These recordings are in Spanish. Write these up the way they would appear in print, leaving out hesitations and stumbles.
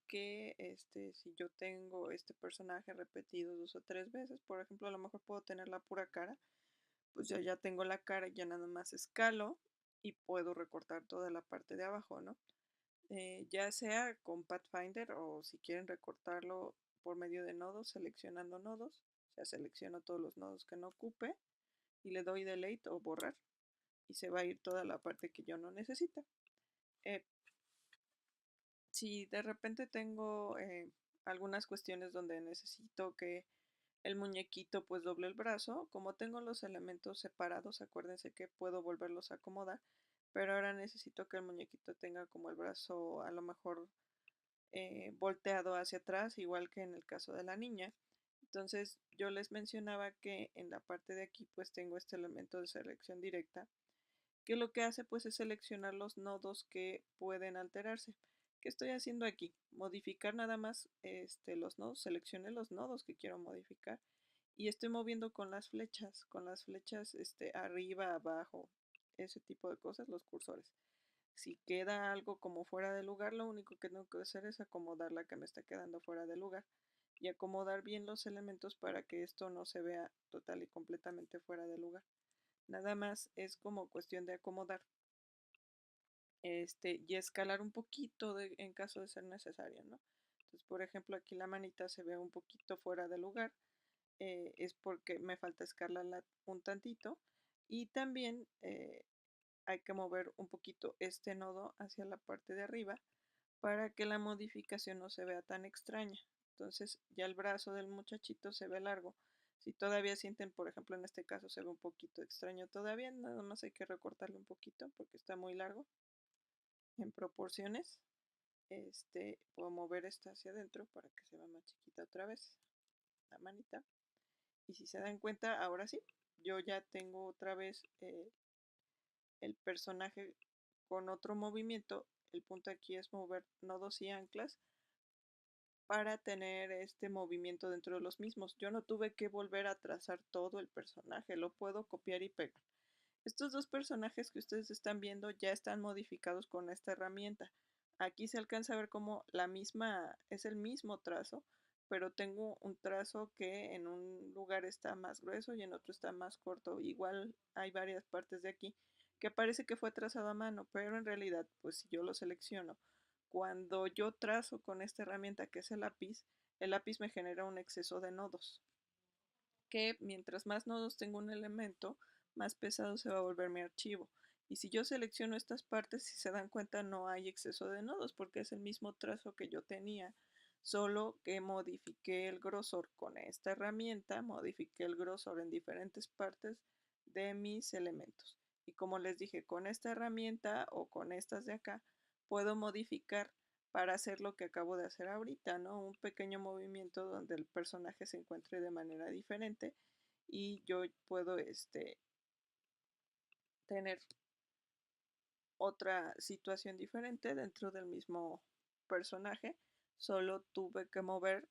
que si yo tengo este personaje repetido 2 o 3 veces, por ejemplo, a lo mejor puedo tener la pura cara, pues yo ya tengo la cara, ya nada más escalo y puedo recortar toda la parte de abajo, ¿no? Ya sea con Pathfinder o si quieren recortarlo por medio de nodos, seleccionando nodos, o sea, selecciono todos los nodos que no ocupe y le doy delete o borrar y se va a ir toda la parte que yo no necesite. Eh, si de repente tengo algunas cuestiones donde necesito que el muñequito pues doble el brazo, como tengo los elementos separados, acuérdense que puedo volverlos a acomodar, pero ahora necesito que el muñequito tenga como el brazo a lo mejor volteado hacia atrás, igual que en el caso de la niña. Entonces yo les mencionaba que en la parte de aquí pues tengo este elemento de selección directa que lo que hace pues es seleccionar los nodos que pueden alterarse. ¿Qué estoy haciendo aquí? Modificar nada más los nodos, seleccioné los nodos que quiero modificar y estoy moviendo con las flechas arriba, abajo, ese tipo de cosas, los cursores. Si queda algo como fuera de lugar, lo único que tengo que hacer es acomodar la que me está quedando fuera de lugar y acomodar bien los elementos para que esto no se vea total y completamente fuera de lugar. Nada más es como cuestión de acomodar y escalar un poquito en caso de ser necesario, ¿no? Entonces, por ejemplo, aquí la manita se ve un poquito fuera de lugar, es porque me falta escalarla un tantito y también hay que mover un poquito este nodo hacia la parte de arriba para que la modificación no se vea tan extraña. Entonces ya el brazo del muchachito se ve largo. Si todavía sienten, por ejemplo, en este caso se ve un poquito extraño todavía, nada más hay que recortarle un poquito porque está muy largo en proporciones. Puedo mover esta hacia adentro para que se vea más chiquita otra vez la manita. Y si se dan cuenta, ahora sí, yo ya tengo otra vez el personaje con otro movimiento. El punto aquí es mover nodos y anclas para tener este movimiento dentro de los mismos. Yo no tuve que volver a trazar todo el personaje, lo puedo copiar y pegar. Estos dos personajes que ustedes están viendo ya están modificados con esta herramienta. Aquí se alcanza a ver como es el mismo trazo, pero tengo un trazo que en un lugar está más grueso y en otro está más corto. Igual hay varias partes de aquí que parece que fue trazado a mano, pero en realidad, pues si yo lo selecciono, cuando yo trazo con esta herramienta que es el lápiz me genera un exceso de nodos que mientras más nodos tengo un elemento, más pesado se va a volver mi archivo. Y si yo selecciono estas partes, si se dan cuenta, no hay exceso de nodos porque es el mismo trazo que yo tenía, solo que modifiqué el grosor con esta herramienta, modifiqué el grosor en diferentes partes de mis elementos. Y como les dije, con esta herramienta o con estas de acá, puedo modificar para hacer lo que acabo de hacer ahorita, ¿no? Un pequeño movimiento donde el personaje se encuentre de manera diferente y yo puedo tener otra situación diferente dentro del mismo personaje. Solo tuve que mover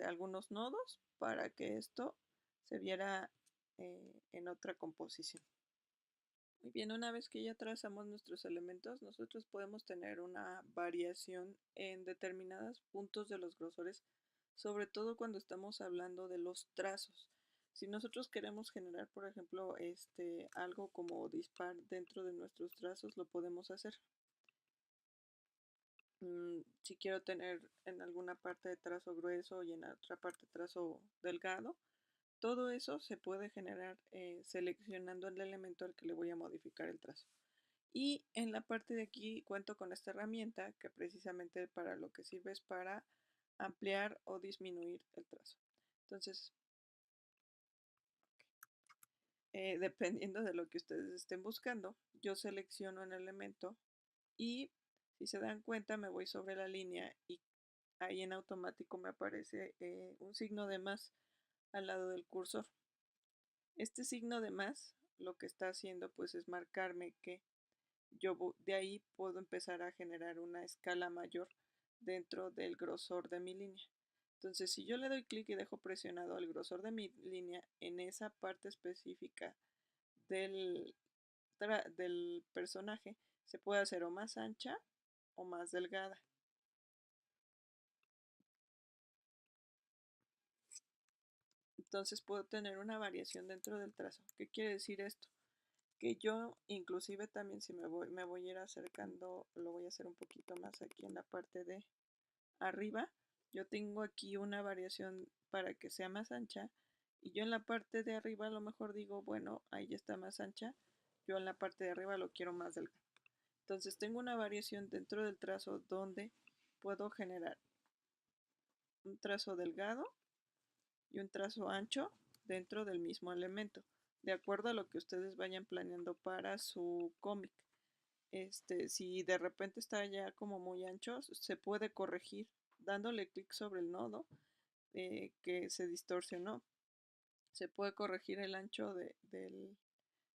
algunos nodos para que esto se viera en otra composición. Muy bien, una vez que ya trazamos nuestros elementos, nosotros podemos tener una variación en determinados puntos de los grosores, sobre todo cuando estamos hablando de los trazos. Si nosotros queremos generar, por ejemplo, algo como dispar dentro de nuestros trazos, lo podemos hacer. Si quiero tener en alguna parte de trazo grueso y en otra parte trazo delgado, todo eso se puede generar seleccionando el elemento al que le voy a modificar el trazo. Y en la parte de aquí cuento con esta herramienta que precisamente para lo que sirve es para ampliar o disminuir el trazo. Entonces, dependiendo de lo que ustedes estén buscando, yo selecciono un elemento y si se dan cuenta me voy sobre la línea y ahí en automático me aparece un signo de más al lado del cursor. Este signo de más lo que está haciendo pues es marcarme que yo de ahí puedo empezar a generar una escala mayor dentro del grosor de mi línea. Entonces, si yo le doy clic y dejo presionado el grosor de mi línea en esa parte específica del, del personaje, se puede hacer o más ancha o más delgada. entonces puedo tener una variación dentro del trazo. ¿Qué quiere decir esto? Que yo inclusive también si me voy a ir acercando, lo voy a hacer un poquito más aquí en la parte de arriba. Yo tengo aquí una variación para que sea más ancha y yo en la parte de arriba a lo mejor digo, bueno, ahí ya está más ancha, yo en la parte de arriba lo quiero más delgado. Entonces tengo una variación dentro del trazo donde puedo generar un trazo delgado y un trazo ancho dentro del mismo elemento, de acuerdo a lo que ustedes vayan planeando para su cómic. Si de repente está ya como muy ancho, se puede corregir dándole clic sobre el nodo que se distorsionó. Se puede corregir el ancho del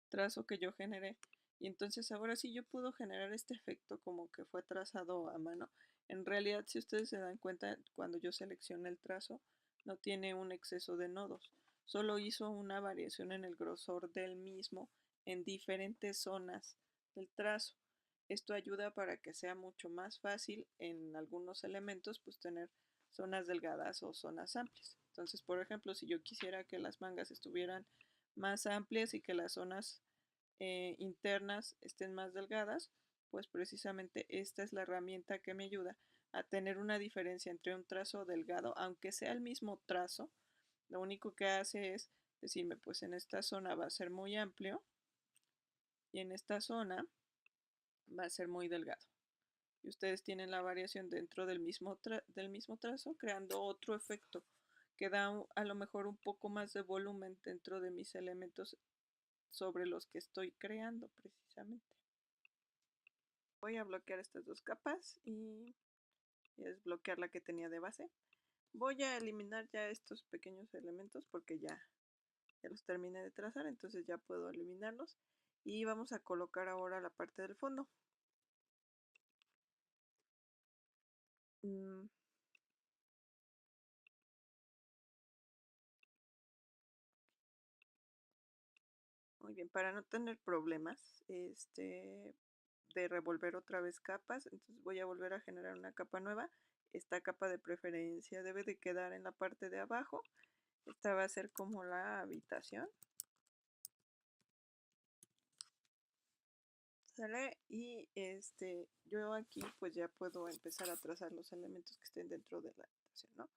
trazo que yo generé. Y entonces ahora sí yo puedo generar este efecto como que fue trazado a mano. En realidad, si ustedes se dan cuenta, cuando yo seleccioné el trazo, no tiene un exceso de nodos. Solo hizo una variación en el grosor del mismo en diferentes zonas del trazo. Esto ayuda para que sea mucho más fácil en algunos elementos pues tener zonas delgadas o zonas amplias. Entonces, por ejemplo, si yo quisiera que las mangas estuvieran más amplias y que las zonas internas estén más delgadas, pues precisamente esta es la herramienta que me ayuda a tener una diferencia entre un trazo delgado, aunque sea el mismo trazo, lo único que hace es decirme, pues en esta zona va a ser muy amplio y en esta zona va a ser muy delgado. Y ustedes tienen la variación dentro del mismo trazo, creando otro efecto que da a lo mejor un poco más de volumen dentro de mis elementos sobre los que estoy creando precisamente. Voy a bloquear estas dos capas y desbloquear la que tenía de base. Voy a eliminar ya estos pequeños elementos porque ya los terminé de trazar, entonces ya puedo eliminarlos. Y vamos a colocar ahora la parte del fondo. Muy bien, para no tener problemas de revolver otra vez capas, entonces voy a volver a generar una capa nueva. Esta capa de preferencia debe de quedar en la parte de abajo. Esta va a ser como la habitación. ¿Sale? Y yo aquí pues ya puedo empezar a trazar los elementos que estén dentro de la habitación, ¿no?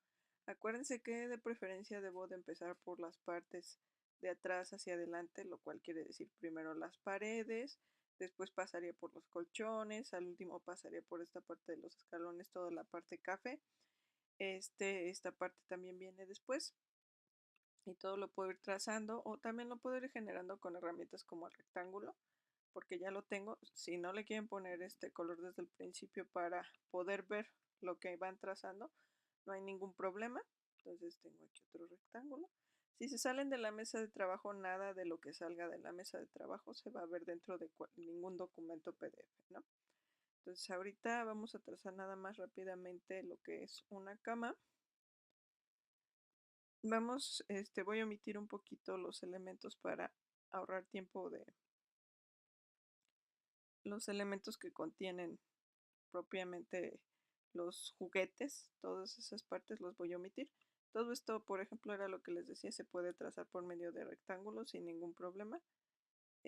Acuérdense que de preferencia debo de empezar por las partes de atrás hacia adelante, lo cual quiere decir primero las paredes, después pasaría por los colchones, al último pasaría por esta parte de los escalones, toda la parte café. Esta parte también viene después y todo lo puedo ir trazando o también lo puedo ir generando con herramientas como el rectángulo porque ya lo tengo. Si no le quieren poner este color desde el principio para poder ver lo que van trazando, no hay ningún problema. Entonces tengo aquí otro rectángulo. Si se salen de la mesa de trabajo, nada de lo que salga de la mesa de trabajo se va a ver dentro de ningún documento PDF, ¿no? Entonces ahorita vamos a trazar nada más rápidamente lo que es una cama. Voy a omitir un poquito los elementos para ahorrar tiempo de los elementos que contienen propiamente los juguetes, todas esas partes los voy a omitir. Todo esto, por ejemplo, era lo que les decía, se puede trazar por medio de rectángulos sin ningún problema.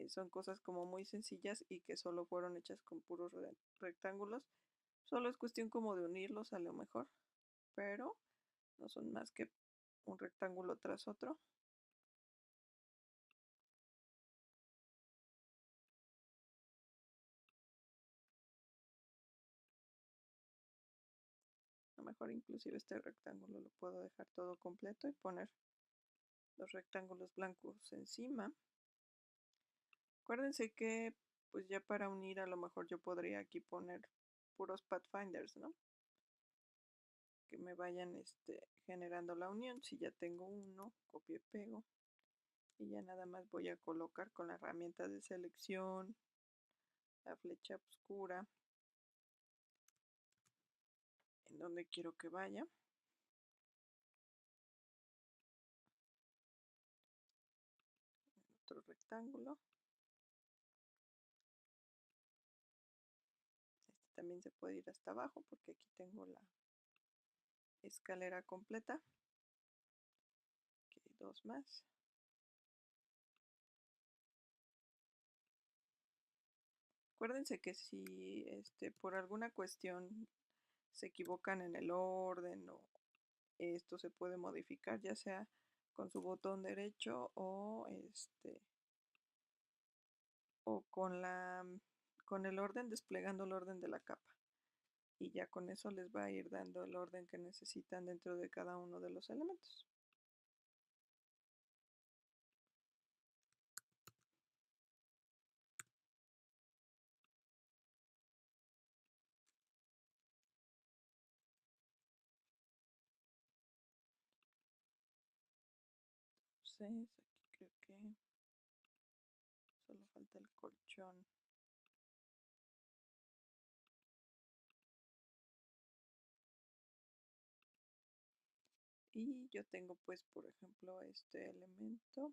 Son cosas como muy sencillas y que solo fueron hechas con puros rectángulos. Solo es cuestión como de unirlos a lo mejor, pero no son más que un rectángulo tras otro. A lo mejor inclusive este rectángulo lo puedo dejar todo completo y poner los rectángulos blancos encima. Acuérdense que pues ya para unir a lo mejor yo podría aquí poner puros pathfinders, ¿no? Que me vayan generando la unión. Si ya tengo uno, copio y pego. Y ya nada más voy a colocar con la herramienta de selección la flecha oscura en donde quiero que vaya. Otro rectángulo. También se puede ir hasta abajo porque aquí tengo la escalera completa. Okay, 2 más. Acuérdense que si por alguna cuestión se equivocan en el orden o esto se puede modificar ya sea con su botón derecho o con el orden, desplegando el orden de la capa. Y ya con eso les va a ir dando el orden que necesitan dentro de cada uno de los elementos. Entonces, aquí creo que solo falta el colchón. Y yo tengo pues por ejemplo este elemento.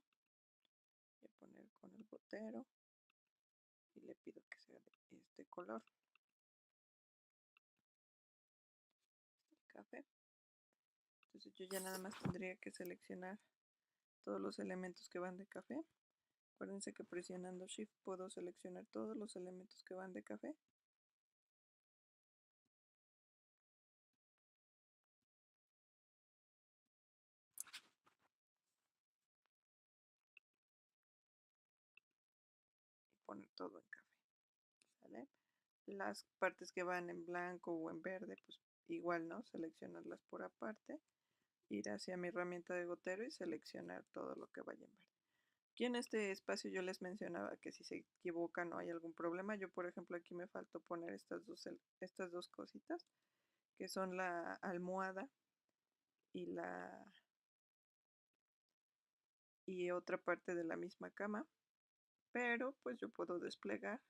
Voy a poner con el gotero y le pido que sea de este color, el café. Entonces yo ya nada más tendría que seleccionar todos los elementos que van de café. Acuérdense que presionando Shift puedo seleccionar todos los elementos que van de café. Y poner todo en café. ¿Sale? Las partes que van en blanco o en verde, pues igual, ¿no? Seleccionarlas por aparte. Ir hacia mi herramienta de gotero y seleccionar todo lo que vaya en verde. Aquí en este espacio yo les mencionaba que si se equivocan o hay algún problema, yo por ejemplo aquí me faltó poner estas dos cositas, que son la almohada y y otra parte de la misma cama, pero pues yo puedo desplegar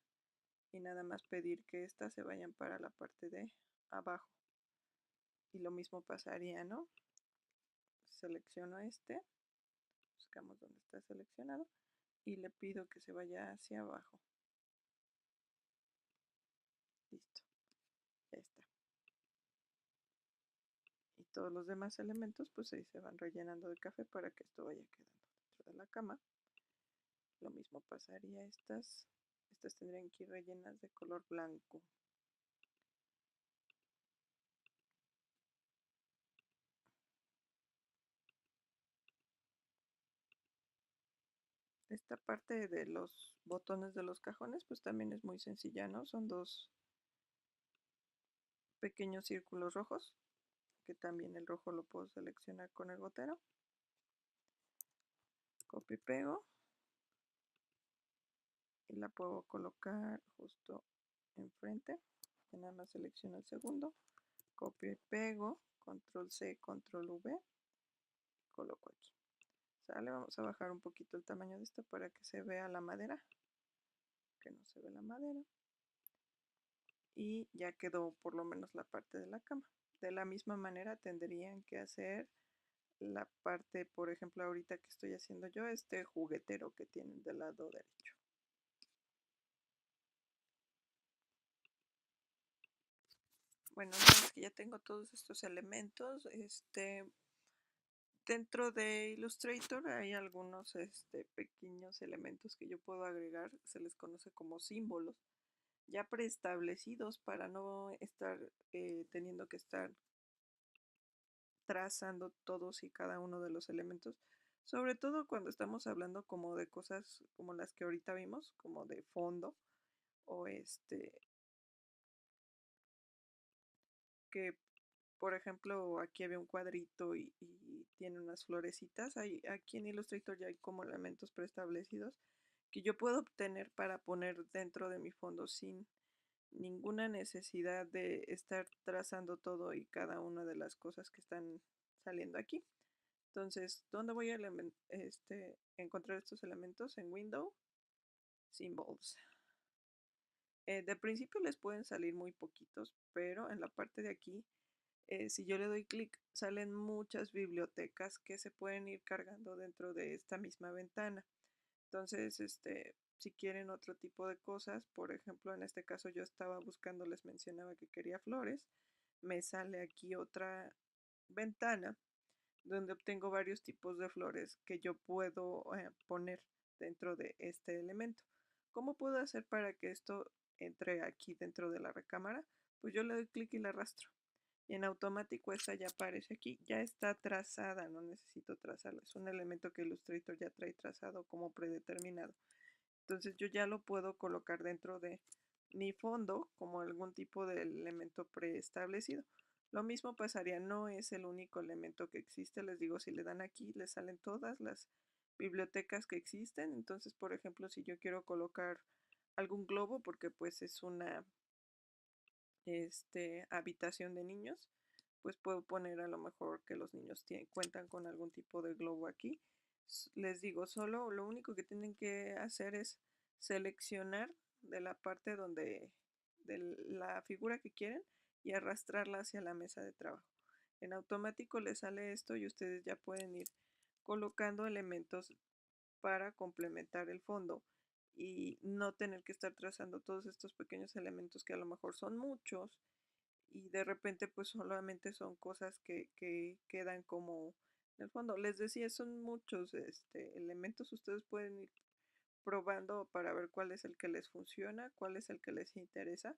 y nada más pedir que estas se vayan para la parte de abajo. Y lo mismo pasaría, ¿no? Selecciono buscamos donde está seleccionado y le pido que se vaya hacia abajo. Listo, ya está. Y todos los demás elementos pues ahí se van rellenando de café para que esto vaya quedando dentro de la cama. Lo mismo pasaría estas tendrían que ir rellenas de color blanco. Esta parte de los botones de los cajones pues también es muy sencilla, ¿no? Son dos pequeños círculos rojos, que también el rojo lo puedo seleccionar con el gotero. Copio y pego. Y la puedo colocar justo enfrente. Y nada más selecciono el segundo. Copio y pego. Control C, Control V. Coloco aquí. ¿Sale? Vamos a bajar un poquito el tamaño de esto para que se vea la madera. Que no se ve la madera. Y ya quedó por lo menos la parte de la cama. De la misma manera tendrían que hacer la parte, por ejemplo, ahorita que estoy haciendo yo, este juguetero que tienen del lado derecho. Bueno, una vez que ya tengo todos estos elementos, dentro de Illustrator hay algunos pequeños elementos que yo puedo agregar, se les conoce como símbolos, ya preestablecidos para no estar teniendo que estar trazando todos y cada uno de los elementos, sobre todo cuando estamos hablando como de cosas como las que ahorita vimos, como de fondo, o que por ejemplo aquí había un cuadrito y tiene unas florecitas, aquí en Illustrator ya hay como elementos preestablecidos que yo puedo obtener para poner dentro de mi fondo sin ninguna necesidad de estar trazando todo y cada una de las cosas que están saliendo aquí. Entonces, ¿dónde voy a encontrar estos elementos? En Window, Symbols. De principio les pueden salir muy poquitos, pero en la parte de aquí, si yo le doy clic, salen muchas bibliotecas que se pueden ir cargando dentro de esta misma ventana. Entonces, si quieren otro tipo de cosas, por ejemplo, en este caso yo estaba buscando, les mencionaba que quería flores, me sale aquí otra ventana donde obtengo varios tipos de flores que yo puedo poner dentro de este elemento. ¿Cómo puedo hacer para que esto entre aquí dentro de la recámara? Pues yo le doy clic y la arrastro. Y en automático esta ya aparece aquí, ya está trazada, no necesito trazarla, es un elemento que Illustrator ya trae trazado como predeterminado. Entonces yo ya lo puedo colocar dentro de mi fondo como algún tipo de elemento preestablecido. Lo mismo pasaría, no es el único elemento que existe, les digo, si le dan aquí, les salen todas las bibliotecas que existen. Entonces, por ejemplo, si yo quiero colocar algún globo, porque pues es una habitación de niños, pues puedo poner a lo mejor que los niños cuentan con algún tipo de globo aquí. Les digo, solo lo único que tienen que hacer es seleccionar de la parte donde de la figura que quieren y arrastrarla hacia la mesa de trabajo. En automático les sale esto y ustedes ya pueden ir colocando elementos para complementar el fondo y no tener que estar trazando todos estos pequeños elementos que a lo mejor son muchos y de repente pues solamente son cosas que quedan como en el fondo. Les decía, son muchos elementos, ustedes pueden ir probando para ver cuál es el que les funciona, cuál es el que les interesa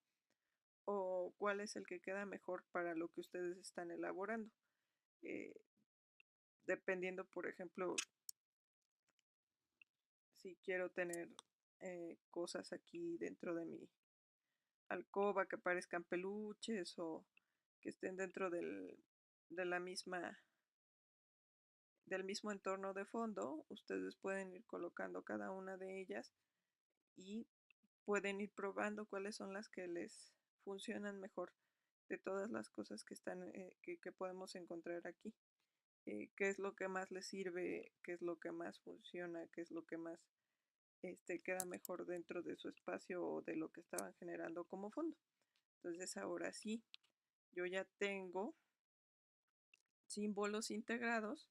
o cuál es el que queda mejor para lo que ustedes están elaborando. Eh, Dependiendo, por ejemplo, si quiero tener cosas aquí dentro de mi alcoba que parezcan peluches o que estén dentro de la misma del mismo entorno de fondo, ustedes pueden ir colocando cada una de ellas y pueden ir probando cuáles son las que les funcionan mejor de todas las cosas que están que podemos encontrar aquí. Qué es lo que más les sirve, qué es lo que más funciona, qué es lo que más queda mejor dentro de su espacio o de lo que estaban generando como fondo. Entonces ahora sí, yo ya tengo símbolos integrados,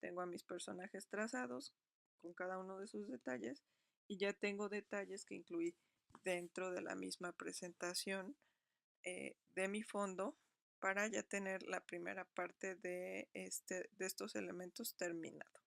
tengo a mis personajes trazados con cada uno de sus detalles y ya tengo detalles que incluí dentro de la misma presentación de mi fondo para ya tener la primera parte de estos elementos terminado.